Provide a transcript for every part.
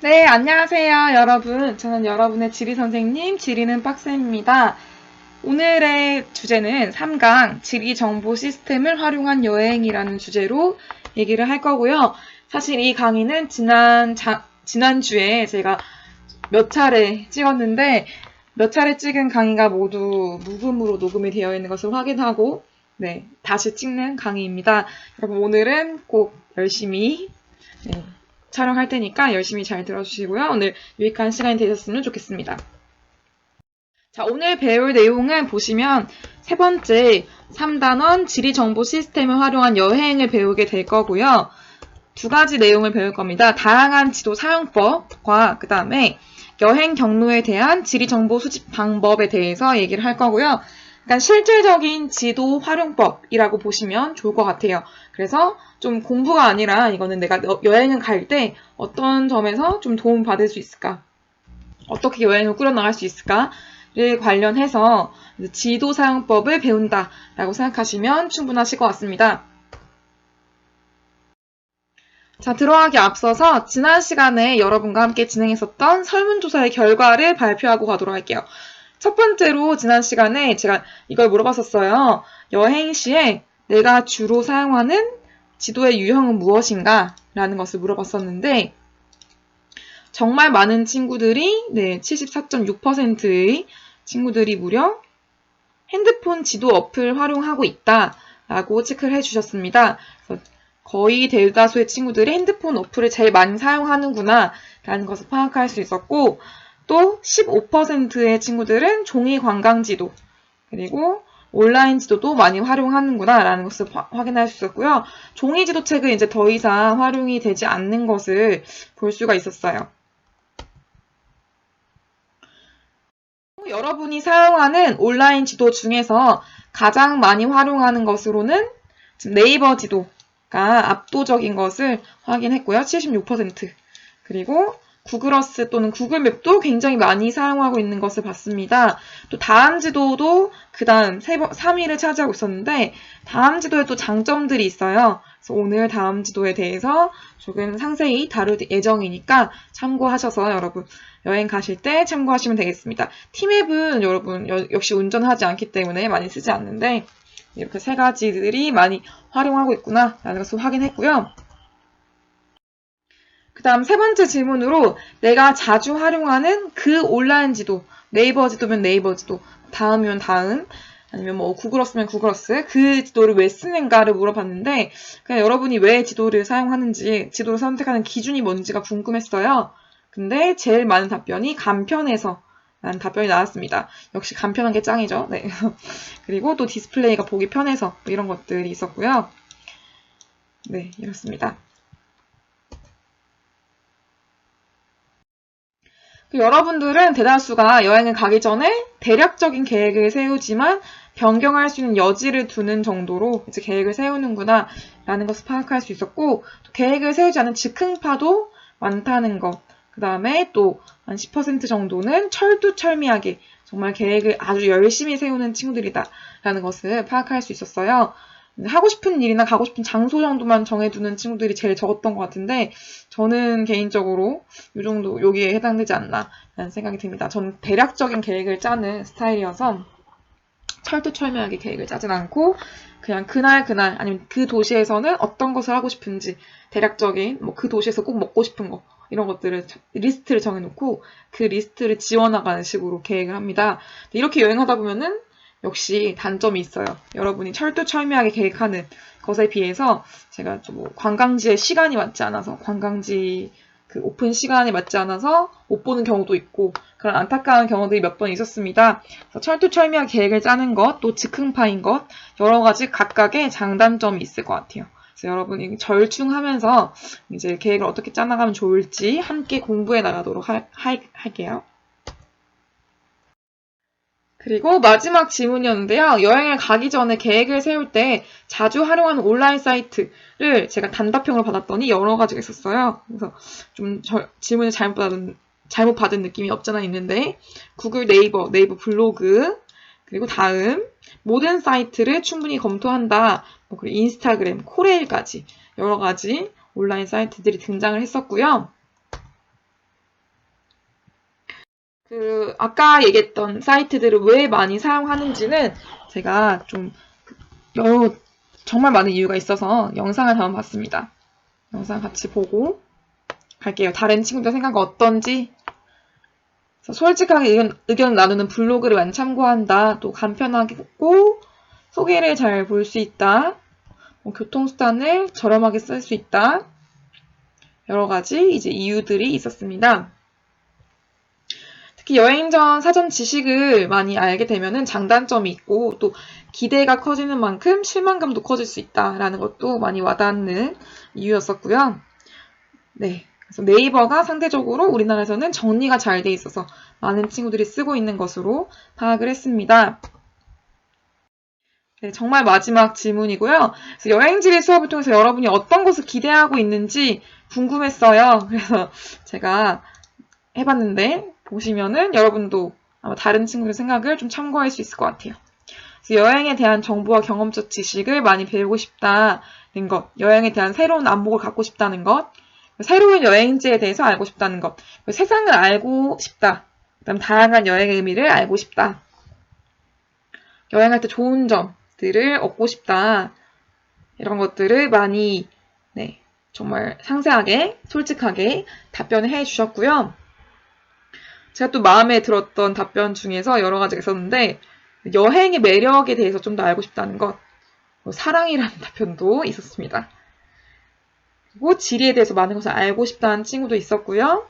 네, 안녕하세요, 여러분. 저는 여러분의 지리 선생님, 지리는 빡쌤입니다. 오늘의 주제는 3강 지리 정보 시스템을 활용한 여행이라는 주제로 얘기를 할 거고요. 사실 이 강의는 지난주에 제가 몇 차례 찍었는데, 몇 차례 찍은 강의가 모두 무음으로 녹음이 되어 있는 것을 확인하고, 네, 다시 찍는 강의입니다. 여러분, 오늘은 꼭 열심히, 네, 촬영할 테니까 열심히 잘 들어주시고요. 오늘 유익한 시간이 되셨으면 좋겠습니다. 자, 오늘 배울 내용은 보시면 세 번째 3단원 지리정보 시스템을 활용한 여행을 배우게 될 거고요. 두 가지 내용을 배울 겁니다. 다양한 지도 사용법과 그 다음에 여행 경로에 대한 지리정보 수집 방법에 대해서 얘기를 할 거고요. 그러니까 실질적인 지도 활용법이라고 보시면 좋을 것 같아요. 그래서 좀 공부가 아니라 이거는 내가 여행을 갈 때 어떤 점에서 좀 도움 받을 수 있을까? 어떻게 여행을 꾸려나갈 수 있을까를 관련해서 지도 사용법을 배운다라고 생각하시면 충분하실 것 같습니다. 자, 들어가기 앞서서 지난 시간에 여러분과 함께 진행했었던 설문조사의 결과를 발표하고 가도록 할게요. 첫 번째로 지난 시간에 제가 이걸 물어봤었어요. 여행 시에 내가 주로 사용하는 지도의 유형은 무엇인가? 라는 것을 물어봤었는데 정말 많은 친구들이 74.6%의 친구들이 무려 핸드폰 지도 어플 활용하고 있다 라고 체크를 해주셨습니다. 그래서 거의 대다수의 친구들이 핸드폰 어플을 제일 많이 사용하는구나 라는 것을 파악할 수 있었고 또 15%의 친구들은 종이 관광지도 그리고 온라인 지도도 많이 활용하는구나 라는 것을 확인할 수 있었고요. 종이 지도책은 이제 더 이상 활용이 되지 않는 것을 볼 수가 있었어요. 여러분이 사용하는 온라인 지도 중에서 가장 많이 활용하는 것으로는 지금 네이버 지도가 압도적인 것을 확인했고요. 76%. 그리고 구글어스 또는 구글맵도 굉장히 많이 사용하고 있는 것을 봤습니다. 또 다음 지도도 그 다음 3위를 차지하고 있었는데 다음 지도에 또 장점들이 있어요. 그래서 오늘 다음 지도에 대해서 조금 상세히 다룰 예정이니까 참고하셔서 여러분 여행 가실 때 참고하시면 되겠습니다. 티맵은 여러분 역시 운전하지 않기 때문에 많이 쓰지 않는데 이렇게 세 가지들이 많이 활용하고 있구나 라는 것을 확인했고요. 그 다음 세 번째 질문으로 내가 자주 활용하는 그 온라인 지도, 네이버 지도면 네이버 지도, 다음이면 다음, 아니면 뭐 구글어스면 구글어스, 그 지도를 왜 쓰는가를 물어봤는데 그냥 여러분이 왜 지도를 사용하는지, 지도를 선택하는 기준이 뭔지가 궁금했어요. 근데 제일 많은 답변이 간편해서 라는 답변이 나왔습니다. 역시 간편한 게 짱이죠. 네. 그리고 또 디스플레이가 보기 편해서 뭐 이런 것들이 있었고요. 네, 이렇습니다. 여러분들은 대다수가 여행을 가기 전에 대략적인 계획을 세우지만 변경할 수 있는 여지를 두는 정도로 이제 계획을 세우는구나 라는 것을 파악할 수 있었고 또 계획을 세우지 않은 즉흥파도 많다는 것 그 다음에 또 한 10% 정도는 철두철미하게 정말 계획을 아주 열심히 세우는 친구들이다 라는 것을 파악할 수 있었어요. 하고 싶은 일이나 가고 싶은 장소 정도만 정해두는 친구들이 제일 적었던 것 같은데 저는 개인적으로 이 정도 여기에 해당되지 않나 라는 생각이 듭니다. 저는 대략적인 계획을 짜는 스타일이어서 철두철미하게 계획을 짜진 않고 그냥 그날 아니면 그 도시에서는 어떤 것을 하고 싶은지 대략적인 뭐 그 도시에서 꼭 먹고 싶은 거 이런 것들을 리스트를 정해놓고 그 리스트를 지워나가는 식으로 계획을 합니다. 이렇게 여행하다 보면은 역시 단점이 있어요. 여러분이 철두철미하게 계획하는 것에 비해서 제가 좀 뭐 관광지의 시간이 맞지 않아서 관광지 그 오픈 시간이 맞지 않아서 못 보는 경우도 있고 그런 안타까운 경우들이 몇 번 있었습니다. 그래서 철두철미하게 계획을 짜는 것, 또 즉흥파인 것 여러 가지 각각의 장단점이 있을 것 같아요. 그래서 여러분이 절충하면서 이제 계획을 어떻게 짜나가면 좋을지 함께 공부해 나가도록 할게요. 그리고 마지막 질문이었는데요. 여행을 가기 전에 계획을 세울 때 자주 활용하는 온라인 사이트를 제가 단답형으로 받았더니 여러 가지가 있었어요. 그래서 좀 질문을 잘못 받은 느낌이 없잖아 있는데 구글, 네이버 블로그 그리고 다음 모든 사이트를 충분히 검토한다. 그리고 인스타그램, 코레일까지 여러 가지 온라인 사이트들이 등장을 했었고요. 아까 얘기했던 사이트들을 왜 많이 사용하는지는 제가 좀 정말 많은 이유가 있어서 영상을 담아봤습니다. 영상 같이 보고 갈게요. 다른 친구들 생각이 어떤지. 솔직하게 의견 나누는 블로그를 많이 참고한다. 또 간편하고 소개를 잘 볼 수 있다. 교통수단을 저렴하게 쓸 수 있다. 여러 가지 이제 이유들이 있었습니다. 특히 여행 전 사전 지식을 많이 알게 되면은 장단점이 있고 또 기대가 커지는 만큼 실망감도 커질 수 있다라는 것도 많이 와닿는 이유였었고요. 네. 그래서 네이버가 상대적으로 우리나라에서는 정리가 잘 돼 있어서 많은 친구들이 쓰고 있는 것으로 파악을 했습니다. 네, 정말 마지막 질문이고요. 그래서 여행지리 수업을 통해서 여러분이 어떤 것을 기대하고 있는지 궁금했어요. 그래서 제가 해봤는데 보시면은 여러분도 아마 다른 친구들 생각을 좀 참고할 수 있을 것 같아요. 그래서 여행에 대한 정보와 경험적 지식을 많이 배우고 싶다는 것, 여행에 대한 새로운 안목을 갖고 싶다는 것, 새로운 여행지에 대해서 알고 싶다는 것, 세상을 알고 싶다. 그다음 다양한 여행의 의미를 알고 싶다. 여행할 때 좋은 점들을 얻고 싶다. 이런 것들을 많이 정말 상세하게, 솔직하게 답변을 해주셨고요. 제가 또 마음에 들었던 답변 중에서 여러 가지가 있었는데 여행의 매력에 대해서 좀 더 알고 싶다는 것, 사랑이라는 답변도 있었습니다. 그리고 지리에 대해서 많은 것을 알고 싶다는 친구도 있었고요.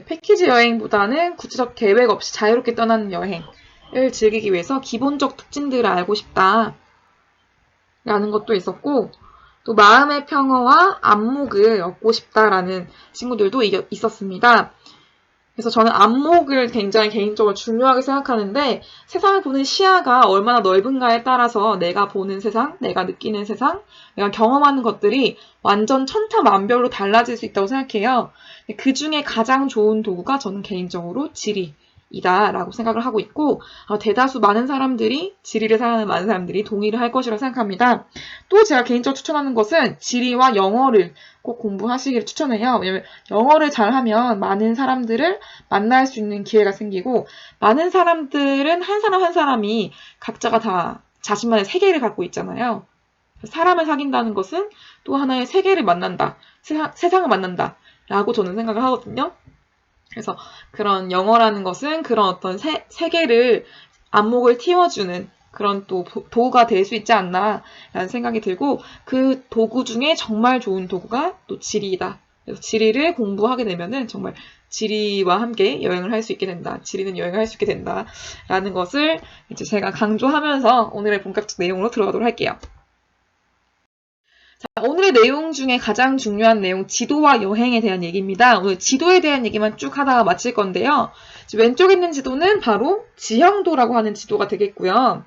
패키지 여행보다는 구체적 계획 없이 자유롭게 떠나는 여행을 즐기기 위해서 기본적 특징들을 알고 싶다 라는 것도 있었고 또 마음의 평화와 안목을 얻고 싶다라는 친구들도 있었습니다. 그래서 저는 안목을 굉장히 개인적으로 중요하게 생각하는데 세상을 보는 시야가 얼마나 넓은가에 따라서 내가 보는 세상, 내가 느끼는 세상, 내가 경험하는 것들이 완전 천차만별로 달라질 수 있다고 생각해요. 그 중에 가장 좋은 도구가 저는 개인적으로 지리이다라고 생각을 하고 있고 대다수 많은 사람들이 지리를 사랑하는 많은 사람들이 동의를 할 것이라고 생각합니다. 또 제가 개인적으로 추천하는 것은 지리와 영어를 꼭 공부하시기를 추천해요. 왜냐면 영어를 잘하면 많은 사람들을 만날 수 있는 기회가 생기고 많은 사람들은 한 사람 한 사람이 각자가 다 자신만의 세계를 갖고 있잖아요. 사람을 사귄다는 것은 또 하나의 세계를 만난다. 세상을 만난다. 라고 저는 생각을 하거든요. 그래서 그런 영어라는 것은 그런 어떤 세계를 안목을 틔워주는 그런 또 도구가 될 수 있지 않나 라는 생각이 들고 그 도구 중에 정말 좋은 도구가 또 지리이다. 그래서 지리를 공부하게 되면은 정말 지리와 함께 여행을 할 수 있게 된다. 지리는 여행을 할 수 있게 된다. 라는 것을 이제 제가 강조하면서 오늘의 본격적 내용으로 들어가도록 할게요. 자, 오늘의 내용 중에 가장 중요한 내용, 지도와 여행에 대한 얘기입니다. 오늘 지도에 대한 얘기만 쭉 하다가 마칠 건데요. 왼쪽에 있는 지도는 바로 지형도라고 하는 지도가 되겠고요.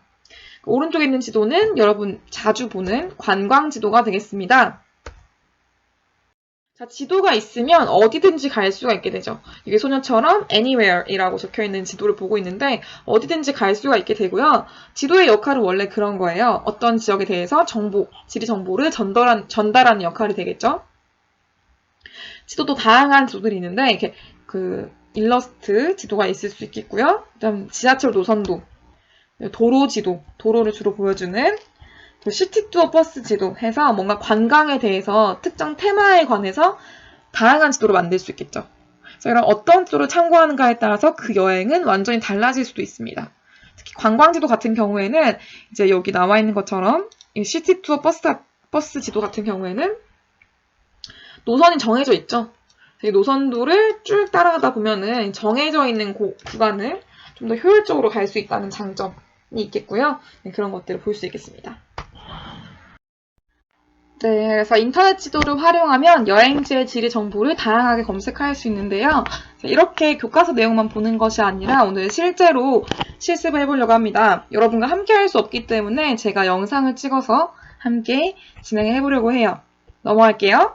오른쪽에 있는 지도는 여러분 자주 보는 관광지도가 되겠습니다. 자, 지도가 있으면 어디든지 갈 수가 있게 되죠. 이게 소녀처럼 anywhere이라고 적혀있는 지도를 보고 있는데 어디든지 갈 수가 있게 되고요. 지도의 역할은 원래 그런 거예요. 어떤 지역에 대해서 지리 정보를 전달하는 역할이 되겠죠. 지도도 다양한 지도들이 있는데 이렇게 일러스트 지도가 있을 수 있겠고요. 그다음 지하철 노선도, 도로 지도, 도로를 주로 보여주는 시티 투어 버스 지도 해서 뭔가 관광에 대해서 특정 테마에 관해서 다양한 지도를 만들 수 있겠죠. 그래서 이런 어떤 지도를 참고하는가에 따라서 그 여행은 완전히 달라질 수도 있습니다. 특히 관광지도 같은 경우에는 이제 여기 나와 있는 것처럼 이 시티 투어 버스 지도 같은 경우에는 노선이 정해져 있죠. 이 노선도를 쭉 따라가다 보면은 정해져 있는 구간을 좀 더 효율적으로 갈 수 있다는 장점이 있겠고요. 그런 것들을 볼 수 있겠습니다. 네, 그래서 인터넷 지도를 활용하면 여행지의 지리 정보를 다양하게 검색할 수 있는데요. 이렇게 교과서 내용만 보는 것이 아니라 오늘 실제로 실습을 해보려고 합니다. 여러분과 함께 할 수 없기 때문에 제가 영상을 찍어서 함께 진행을 해보려고 해요. 넘어갈게요.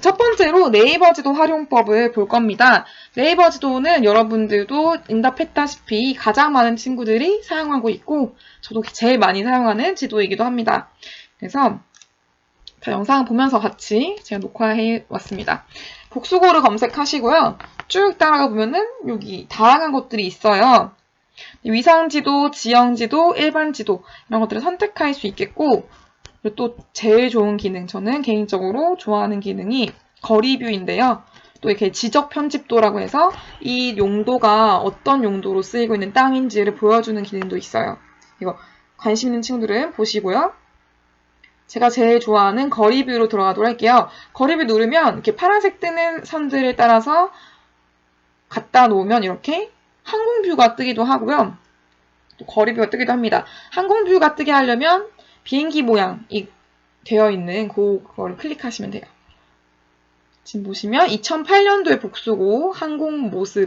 첫 번째로 네이버 지도 활용법을 볼 겁니다. 네이버 지도는 여러분들도 응답했다시피 가장 많은 친구들이 사용하고 있고 저도 제일 많이 사용하는 지도이기도 합니다. 그래서 자, 영상 보면서 같이 제가 녹화해 왔습니다. 복수고를 검색하시고요. 쭉 따라가 보면은 여기 다양한 것들이 있어요. 위성지도, 지형지도, 일반지도 이런 것들을 선택할 수 있겠고, 그리고 또 제일 좋은 기능, 저는 개인적으로 좋아하는 기능이 거리뷰인데요. 또 이렇게 지적 편집도라고 해서 이 용도가 어떤 용도로 쓰이고 있는 땅인지를 보여주는 기능도 있어요. 이거 관심 있는 친구들은 보시고요. 제가 제일 좋아하는 거리뷰로 들어가도록 할게요. 거리뷰 누르면 이렇게 파란색 뜨는 선들을 따라서 갖다 놓으면 이렇게 항공뷰가 뜨기도 하고요. 또 거리뷰가 뜨기도 합니다. 항공뷰가 뜨게 하려면 비행기 모양이 되어 있는 그거를 클릭하시면 돼요. 지금 보시면 2008년도의 복수고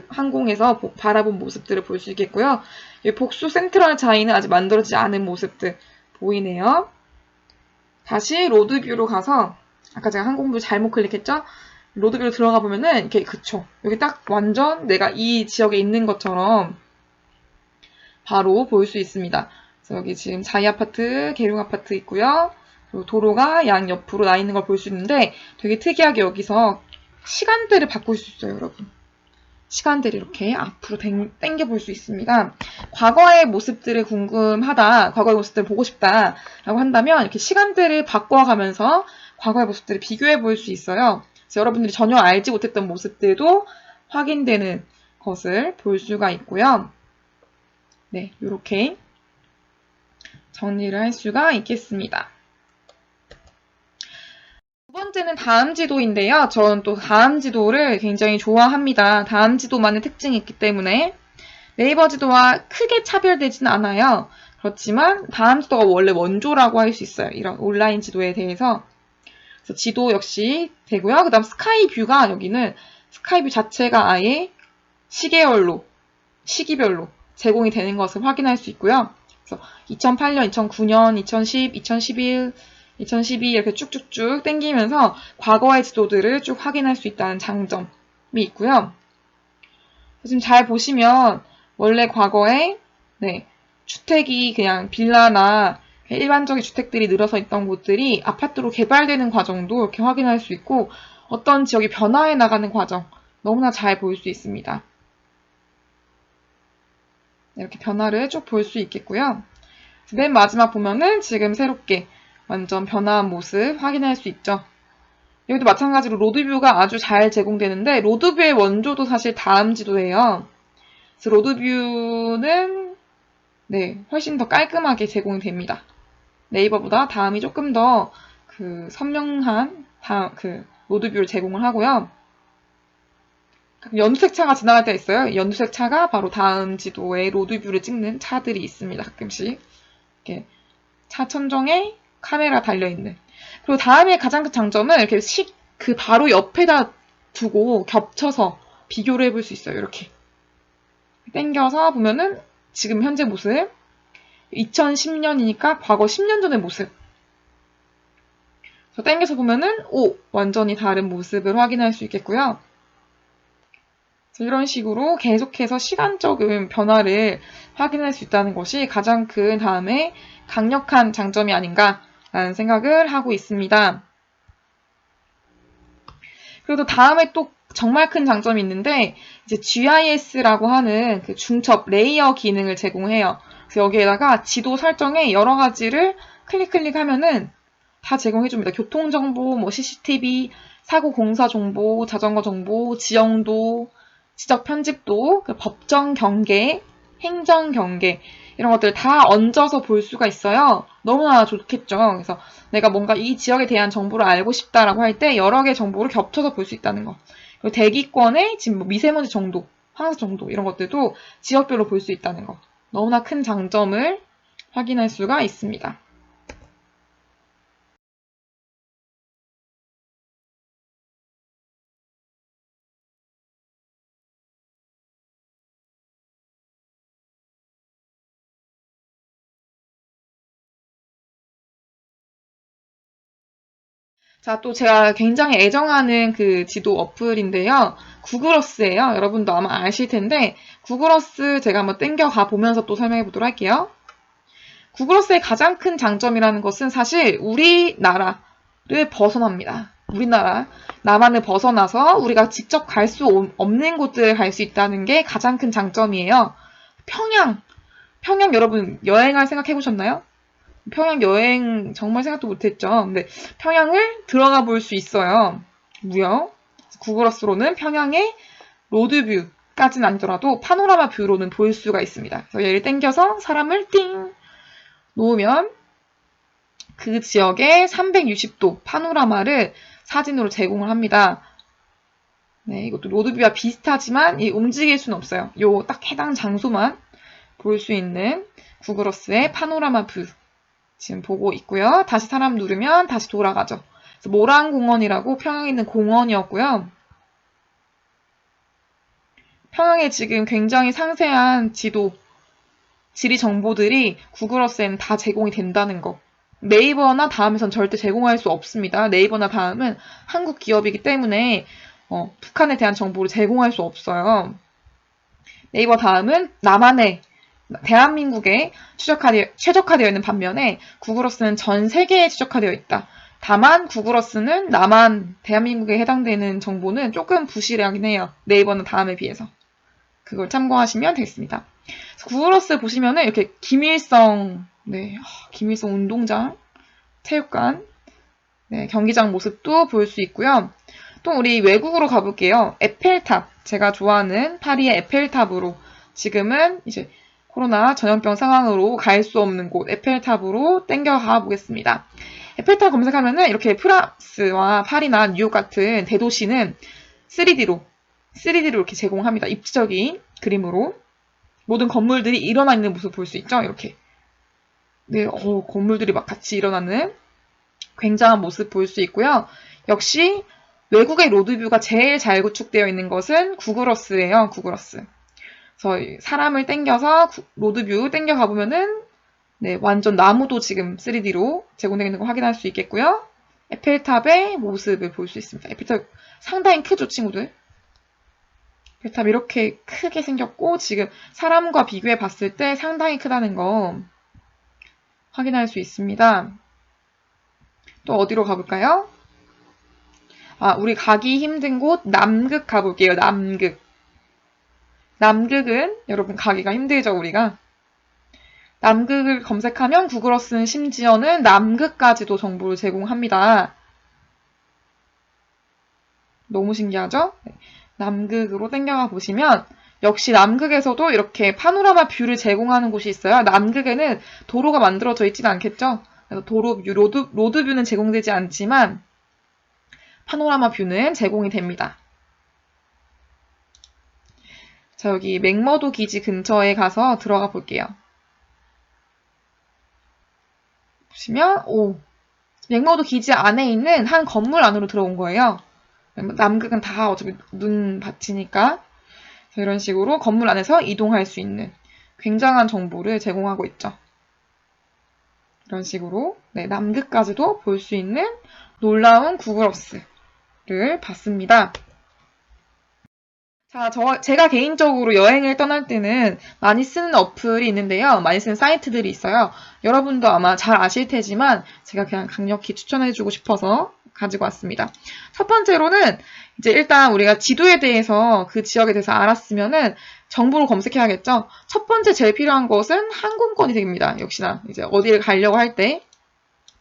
항공에서 바라본 모습들을 볼 수 있겠고요. 이 복수 센트럴 자이는 아직 만들어지지 않은 모습들 보이네요. 다시 로드뷰로 가서 아까 제가 항공뷰 잘못 클릭했죠? 로드뷰로 들어가 보면은 이렇게 그쵸. 여기 딱 완전 내가 이 지역에 있는 것처럼 바로 볼 수 있습니다. 그래서 여기 지금 자이 아파트, 계룡 아파트 있고요. 그리고 도로가 양 옆으로 나 있는 걸 볼 수 있는데 되게 특이하게 여기서 시간대를 바꿀 수 있어요, 여러분. 시간대를 이렇게 앞으로 당겨 볼 수 있습니다. 과거의 모습들을 궁금하다, 과거의 모습들을 보고 싶다 라고 한다면 이렇게 시간대를 바꿔가면서 과거의 모습들을 비교해 볼 수 있어요. 그래서 여러분들이 전혀 알지 못했던 모습들도 확인되는 것을 볼 수가 있고요. 네, 이렇게 정리를 할 수가 있겠습니다. 두 번째는 다음 지도인데요. 저는 또 다음 지도를 굉장히 좋아합니다. 다음 지도만의 특징이 있기 때문에 네이버 지도와 크게 차별되지는 않아요. 그렇지만 다음 지도가 원래 원조라고 할 수 있어요. 이런 온라인 지도에 대해서. 그래서 지도 역시 되고요. 그 다음 스카이뷰가 여기는 스카이뷰 자체가 아예 시계열로, 시기별로 제공이 되는 것을 확인할 수 있고요. 그래서 2008년, 2009년, 2010, 2011, 2012 이렇게 쭉쭉쭉 땡기면서 과거의 지도들을 쭉 확인할 수 있다는 장점이 있고요. 지금 잘 보시면 원래 과거에 주택이 그냥 빌라나 일반적인 주택들이 늘어서 있던 곳들이 아파트로 개발되는 과정도 이렇게 확인할 수 있고 어떤 지역이 변화해 나가는 과정 너무나 잘 볼 수 있습니다. 이렇게 변화를 쭉 볼 수 있겠고요. 맨 마지막 보면은 지금 새롭게 완전 변화한 모습 확인할 수 있죠. 여기도 마찬가지로 로드뷰가 아주 잘 제공되는데 로드뷰의 원조도 사실 다음 지도예요. 그래서 로드뷰는 훨씬 더 깔끔하게 제공이 됩니다. 네이버보다 다음이 조금 더 선명한 로드뷰를 제공을 하고요. 연두색 차가 지나갈 때가 있어요. 연두색 차가 바로 다음 지도에 로드뷰를 찍는 차들이 있습니다. 가끔씩. 이렇게 차 천정에 카메라 달려있는. 그리고 다음에 가장 큰 장점은 이렇게 바로 옆에다 두고 겹쳐서 비교를 해볼 수 있어요. 이렇게. 당겨서 보면은 지금 현재 모습. 2010년이니까 과거 10년 전의 모습. 그래서 당겨서 보면은 완전히 다른 모습을 확인할 수 있겠고요. 이런 식으로 계속해서 시간적인 변화를 확인할 수 있다는 것이 가장 큰 다음에 강력한 장점이 아닌가라는 생각을 하고 있습니다. 그리고 다음에 또 정말 큰 장점이 있는데 이제 GIS라고 하는 그 중첩 레이어 기능을 제공해요. 그래서 여기에다가 지도 설정에 여러 가지를 클릭하면은 다 제공해줍니다. 교통정보, 뭐 CCTV, 사고 공사 정보, 자전거 정보, 지형도, 지적 편집도, 법정 경계, 행정 경계 이런 것들 다 얹어서 볼 수가 있어요. 너무나 좋겠죠. 그래서 내가 뭔가 이 지역에 대한 정보를 알고 싶다라고 할 때 여러 개의 정보를 겹쳐서 볼 수 있다는 거. 그리고 대기권의 지금 뭐 미세먼지 정도, 황사 정도 이런 것들도 지역별로 볼 수 있다는 거. 너무나 큰 장점을 확인할 수가 있습니다. 자, 또 제가 굉장히 애정하는 그 지도 어플인데요. 구글어스예요. 여러분도 아마 아실 텐데 구글어스 제가 한번 땡겨가 보면서 또 설명해 보도록 할게요. 구글어스의 가장 큰 장점이라는 것은 사실 우리나라를 벗어납니다. 우리나라, 남한을 벗어나서 우리가 직접 갈 수 없는 곳들을 갈 수 있다는 게 가장 큰 장점이에요. 평양 여러분 여행할 생각 해보셨나요? 평양 여행 정말 생각도 못했죠. 근데 평양을 들어가 볼 수 있어요. 무려 구글어스로는 평양의 로드뷰까지는 아니더라도 파노라마 뷰로는 볼 수가 있습니다. 그래서 얘를 당겨서 사람을 띵 놓으면 그 지역의 360도 파노라마를 사진으로 제공을 합니다. 네, 이것도 로드뷰와 비슷하지만 움직일 수는 없어요. 요 딱 해당 장소만 볼 수 있는 구글어스의 파노라마 뷰 지금 보고 있고요. 다시 사람 누르면 다시 돌아가죠. 그래서 모란공원이라고 평양에 있는 공원이었고요. 평양에 지금 굉장히 상세한 지리 정보들이 구글어스에는 다 제공이 된다는 거. 네이버나 다음에선 절대 제공할 수 없습니다. 네이버나 다음은 한국 기업이기 때문에 북한에 대한 정보를 제공할 수 없어요. 네이버 다음은 남한의 대한민국에 최적화되어 있는 반면에 구글어스는 전 세계에 최적화되어 있다. 다만 구글어스는 남한, 대한민국에 해당되는 정보는 조금 부실하긴 해요. 네이버는 다음에 비해서. 그걸 참고하시면 되겠습니다. 구글어스 보시면은 이렇게 김일성 운동장, 체육관, 네, 경기장 모습도 볼 수 있고요. 또 우리 외국으로 가볼게요. 에펠탑, 제가 좋아하는 파리의 에펠탑으로 지금은 이제 코로나 전염병 상황으로 갈 수 없는 곳 에펠탑으로 땡겨가 보겠습니다. 에펠탑 검색하면은 이렇게 프랑스와 파리나 뉴욕 같은 대도시는 3D로 이렇게 제공합니다. 입지적인 그림으로 모든 건물들이 일어나 있는 모습을 볼 수 있죠. 이렇게 네, 건물들이 막 같이 일어나는 굉장한 모습 볼 수 있고요. 역시 외국의 로드뷰가 제일 잘 구축되어 있는 것은 구글어스예요. 구글어스. 그래서 사람을 땡겨서 로드뷰 땡겨 가보면은 네, 완전 나무도 지금 3D로 제공되어 있는 거 확인할 수 있겠고요. 에펠탑의 모습을 볼 수 있습니다. 에펠탑 상당히 크죠, 친구들? 에펠탑 이렇게 크게 생겼고 지금 사람과 비교해 봤을 때 상당히 크다는 거 확인할 수 있습니다. 또 어디로 가볼까요? 우리 가기 힘든 곳 남극 가볼게요. 남극. 남극은 여러분 가기가 힘들죠, 우리가. 남극을 검색하면 구글어스는 심지어는 남극까지도 정보를 제공합니다. 너무 신기하죠? 남극으로 땡겨가 보시면 역시 남극에서도 이렇게 파노라마 뷰를 제공하는 곳이 있어요. 남극에는 도로가 만들어져 있지는 않겠죠? 그래서 로드뷰는 제공되지 않지만 파노라마 뷰는 제공이 됩니다. 자, 여기 맥머도 기지 근처에 가서 들어가 볼게요. 보시면 맥머도 기지 안에 있는 한 건물 안으로 들어온 거예요. 남극은 다 어차피 눈밭이니까 이런 식으로 건물 안에서 이동할 수 있는 굉장한 정보를 제공하고 있죠. 이런 식으로 네, 남극까지도 볼 수 있는 놀라운 구글어스를 봤습니다. 자, 제가 개인적으로 여행을 떠날 때는 많이 쓰는 어플이 있는데요. 많이 쓰는 사이트들이 있어요. 여러분도 아마 잘 아실 테지만 제가 그냥 강력히 추천해주고 싶어서 가지고 왔습니다. 첫 번째로는 이제 일단 우리가 지도에 대해서 그 지역에 대해서 알았으면은 정보를 검색해야겠죠. 첫 번째 제일 필요한 것은 항공권이 됩니다. 역시나 이제 어디를 가려고 할 때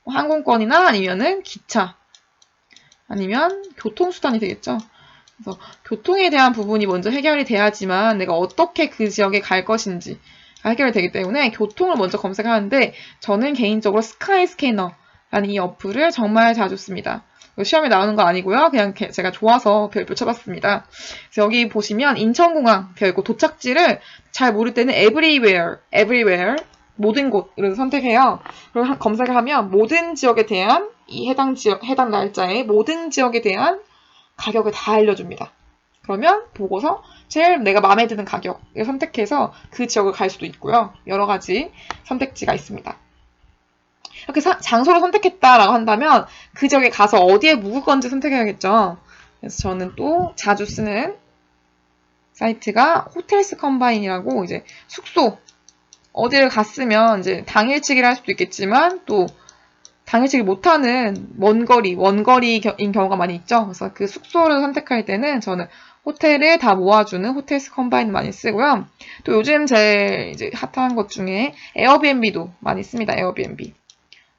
항공권이나 아니면은 기차 아니면 교통수단이 되겠죠. 그래서 교통에 대한 부분이 먼저 해결이 돼야지만 내가 어떻게 그 지역에 갈 것인지 해결이 되기 때문에 교통을 먼저 검색하는데 저는 개인적으로 스카이스캐너라는 이 어플을 정말 자주 씁니다. 시험에 나오는 거 아니고요. 그냥 제가 좋아서 별표 쳐봤습니다. 그래서 여기 보시면 인천공항 되어 있고 도착지를 잘 모를 때는 everywhere 모든 곳을 선택해요. 그리고 검색을 하면 모든 지역에 대한 이 해당 날짜의 모든 지역에 대한 가격을 다 알려줍니다. 그러면 보고서 제일 내가 마음에 드는 가격을 선택해서 그 지역을 갈 수도 있고요. 여러 가지 선택지가 있습니다. 이렇게 장소를 선택했다라고 한다면 그 지역에 가서 어디에 묵을 건지 선택해야겠죠. 그래서 저는 또 자주 쓰는 사이트가 호텔스 컴바인이라고 이제 숙소 어디를 갔으면 이제 당일치기를 할 수도 있겠지만 또 당일치기 못하는 원거리인 경우가 많이 있죠. 그래서 그 숙소를 선택할 때는 저는 호텔을 다 모아주는 호텔스 컴바인 많이 쓰고요. 또 요즘 제일 이제 핫한 것 중에 에어비앤비도 많이 씁니다. 에어비앤비.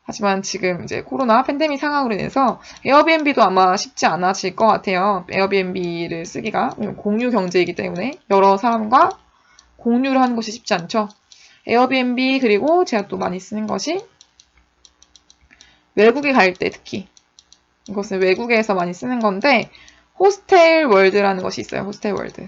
하지만 지금 이제 코로나 팬데믹 상황으로 인해서 에어비앤비도 아마 쉽지 않아질 것 같아요. 에어비앤비를 쓰기가 공유 경제이기 때문에 여러 사람과 공유를 하는 것이 쉽지 않죠. 에어비앤비 그리고 제가 또 많이 쓰는 것이 외국에 갈 때 특히 이것은 외국에서 많이 쓰는 건데 호스텔 월드라는 것이 있어요. 호스텔 월드.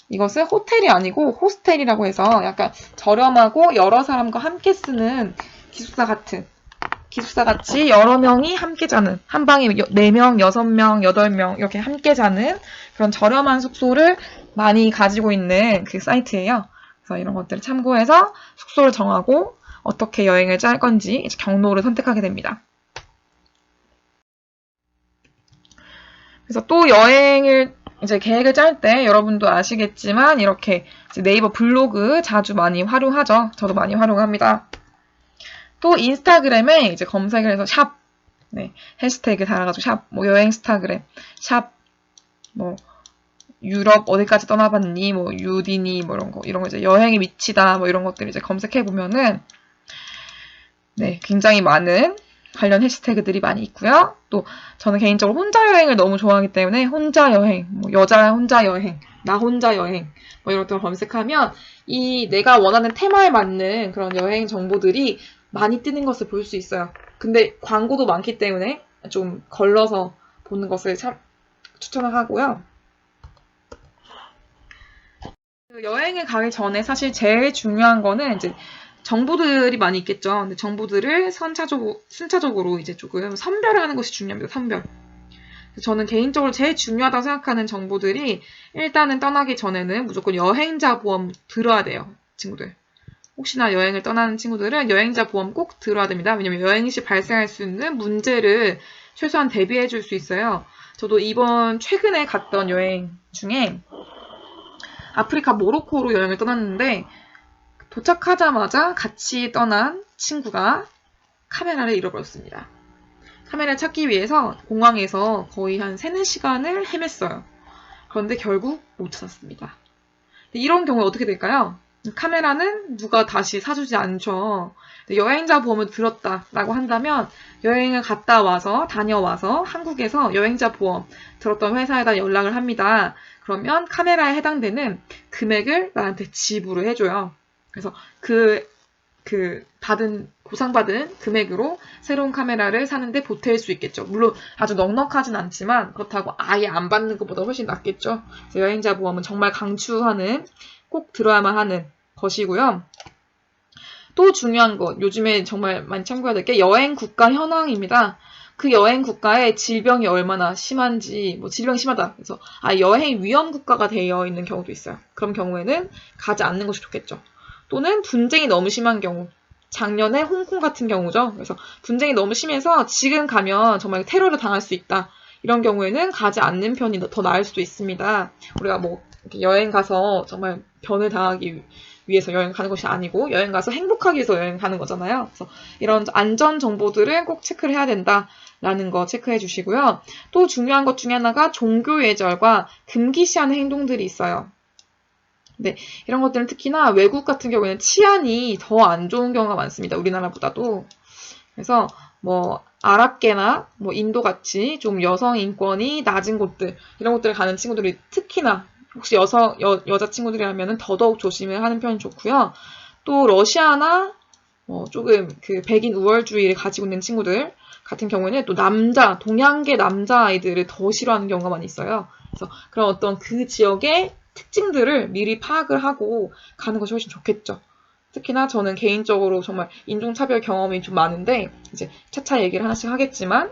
이것은 호텔이 아니고 호스텔이라고 해서 약간 저렴하고 여러 사람과 함께 쓰는 기숙사 같이 여러 명이 함께 자는 한 방에 4명, 6명, 8명 이렇게 함께 자는 그런 저렴한 숙소를 많이 가지고 있는 그 사이트예요. 그래서 이런 것들을 참고해서 숙소를 정하고 어떻게 여행을 짤 건지 이제 경로를 선택하게 됩니다. 그래서 또 여행을 이제 계획을 짤 때 여러분도 아시겠지만 이렇게 네이버 블로그 자주 많이 활용하죠. 저도 많이 활용합니다. 또 인스타그램에 이제 검색을 해서 샵, 해시태그 달아가지고 샵, 뭐 여행 스타그램, 샵, 뭐 유럽 어디까지 떠나봤니, 뭐 유디니, 뭐 이런 거 이제 여행의 위치다, 뭐 이런 것들 이제 검색해 보면은 굉장히 많은 관련 해시태그들이 많이 있고요. 또 저는 개인적으로 혼자 여행을 너무 좋아하기 때문에 혼자 여행, 뭐 여자 혼자 여행, 나 혼자 여행 뭐 이런 것들을 검색하면 이 내가 원하는 테마에 맞는 그런 여행 정보들이 많이 뜨는 것을 볼 수 있어요. 근데 광고도 많기 때문에 좀 걸러서 보는 것을 참 추천을 하고요. 여행을 가기 전에 사실 제일 중요한 거는 이제 정보들이 많이 있겠죠. 근데 정보들을 순차적으로 이제 조금 선별을 하는 것이 중요합니다. 선별. 저는 개인적으로 제일 중요하다고 생각하는 정보들이 일단은 떠나기 전에는 무조건 여행자 보험 들어야 돼요. 친구들. 혹시나 여행을 떠나는 친구들은 여행자 보험 꼭 들어야 됩니다. 왜냐면 여행 시 발생할 수 있는 문제를 최소한 대비해 줄 수 있어요. 저도 이번 최근에 갔던 여행 중에 아프리카 모로코로 여행을 떠났는데 도착하자마자 같이 떠난 친구가 카메라를 잃어버렸습니다. 카메라를 찾기 위해서 공항에서 거의 한 3, 4시간을 헤맸어요. 그런데 결국 못 찾았습니다. 이런 경우에 어떻게 될까요? 카메라는 누가 다시 사주지 않죠. 여행자 보험을 들었다라고 한다면 여행을 갔다 와서 다녀와서 한국에서 여행자 보험 들었던 회사에다 연락을 합니다. 그러면 카메라에 해당되는 금액을 나한테 지불을 해줘요. 그래서 보상받은 금액으로 새로운 카메라를 사는데 보탤 수 있겠죠. 물론 아주 넉넉하진 않지만 그렇다고 아예 안 받는 것보다 훨씬 낫겠죠. 그래서 여행자 보험은 정말 강추하는, 꼭 들어야만 하는 것이고요. 또 중요한 것, 요즘에 정말 많이 참고해야 될 게 여행 국가 현황입니다. 그 여행 국가의 질병이 얼마나 심한지, 질병이 심하다. 그래서 여행 위험 국가가 되어 있는 경우도 있어요. 그런 경우에는 가지 않는 것이 좋겠죠. 또는 분쟁이 너무 심한 경우. 작년에 홍콩 같은 경우죠. 그래서 분쟁이 너무 심해서 지금 가면 정말 테러를 당할 수 있다. 이런 경우에는 가지 않는 편이 더 나을 수도 있습니다. 우리가 여행 가서 정말 변을 당하기 위해서 여행 가는 것이 아니고 여행 가서 행복하기 위해서 여행 가는 거잖아요. 그래서 이런 안전 정보들은 꼭 체크를 해야 된다라는 거 체크해 주시고요. 또 중요한 것 중에 하나가 종교 예절과 금기시하는 행동들이 있어요. 네, 이런 것들은 특히나 외국 같은 경우에는 치안이 더 안 좋은 경우가 많습니다. 우리나라보다도. 그래서 아랍계나 인도 같이 좀 여성 인권이 낮은 곳들, 이런 곳들을 가는 친구들이 특히나 혹시 여자 친구들이라면 더더욱 조심을 하는 편이 좋고요. 또 러시아나 조금 백인 우월주의를 가지고 있는 친구들 같은 경우에는 또 동양계 남자아이들을 더 싫어하는 경우가 많이 있어요. 그래서 그런 어떤 그 지역의 특징들을 미리 파악을 하고 가는 것이 훨씬 좋겠죠. 특히나 저는 개인적으로 정말 인종차별 경험이 좀 많은데, 이제 차차 얘기를 하나씩 하겠지만,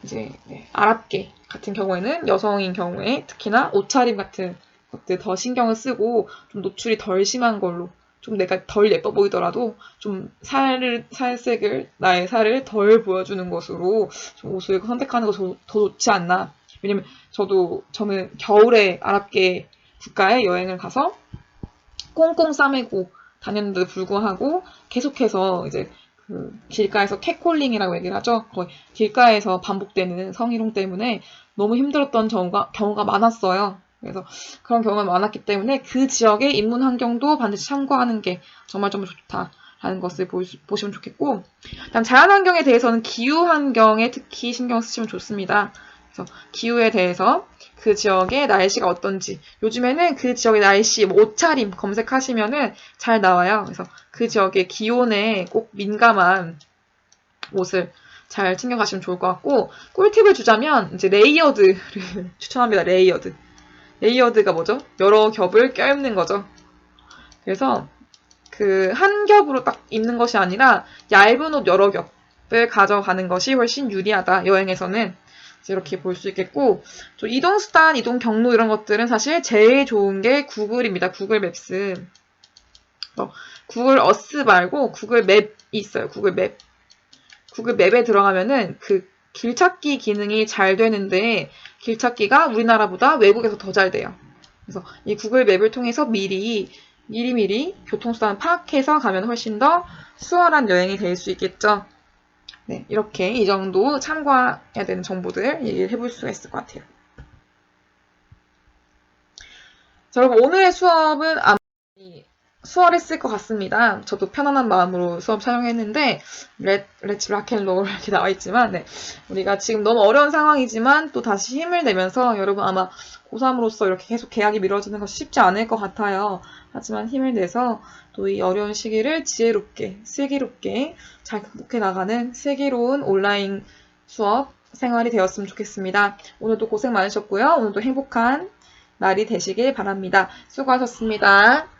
이제 아랍계 같은 경우에는 여성인 경우에 특히나 옷차림 같은 것들 더 신경을 쓰고 좀 노출이 덜 심한 걸로, 좀 내가 덜 예뻐 보이더라도 좀 나의 살을 덜 보여주는 것으로 좀 옷을 선택하는 것이 더 좋지 않나. 왜냐면 저는 겨울에 아랍계 국가에 여행을 가서 꽁꽁 싸매고 다녔는데도 불구하고 계속해서 이제 그 길가에서 캣콜링이라고 얘기를 하죠. 거의 길가에서 반복되는 성희롱 때문에 너무 힘들었던 경우가 많았어요. 그래서 그런 경우가 많았기 때문에 그 지역의 인문 환경도 반드시 참고하는 게 정말 좋다라는 것을 보시면 좋겠고, 일단 자연 환경에 대해서는 기후 환경에 특히 신경 쓰시면 좋습니다. 그래서 기후에 대해서 그 지역의 날씨가 어떤지, 요즘에는 그 지역의 날씨, 옷차림 검색하시면은 잘 나와요. 그래서 그 지역의 기온에 꼭 민감한 옷을 잘 챙겨가시면 좋을 것 같고, 꿀팁을 주자면 이제 레이어드를 추천합니다. 레이어드가 뭐죠? 여러 겹을 껴입는 거죠. 그래서 그 한 겹으로 딱 입는 것이 아니라 얇은 옷 여러 겹을 가져가는 것이 훨씬 유리하다. 여행에서는 이렇게 볼 수 있겠고, 또 이동수단, 이동 경로 이런 것들은 사실 제일 좋은 게 구글입니다. 구글 맵스. 구글 어스 말고 구글 맵이 있어요. 구글 맵. 구글 맵에 들어가면은 그 길찾기 기능이 잘 되는데, 길찾기가 우리나라보다 외국에서 더 잘 돼요. 그래서 이 구글 맵을 통해서 미리 교통수단 파악해서 가면 훨씬 더 수월한 여행이 될 수 있겠죠. 네, 이렇게 이 정도 참고해야 되는 정보들 얘기를 해볼 수가 있을 것 같아요. 자, 여러분 오늘의 수업은 아마 수월했을 것 같습니다. 저도 편안한 마음으로 수업 촬영했는데 렛츠 락앤롤 이렇게 나와 있지만, 네, 우리가 지금 너무 어려운 상황이지만 또 다시 힘을 내면서, 여러분 아마 고3으로서 이렇게 계속 계약이 미뤄지는 것이 쉽지 않을 것 같아요. 하지만 힘을 내서 또 이 어려운 시기를 지혜롭게, 슬기롭게 잘 극복해 나가는 슬기로운 온라인 수업 생활이 되었으면 좋겠습니다. 오늘도 고생 많으셨고요. 오늘도 행복한 날이 되시길 바랍니다. 수고하셨습니다.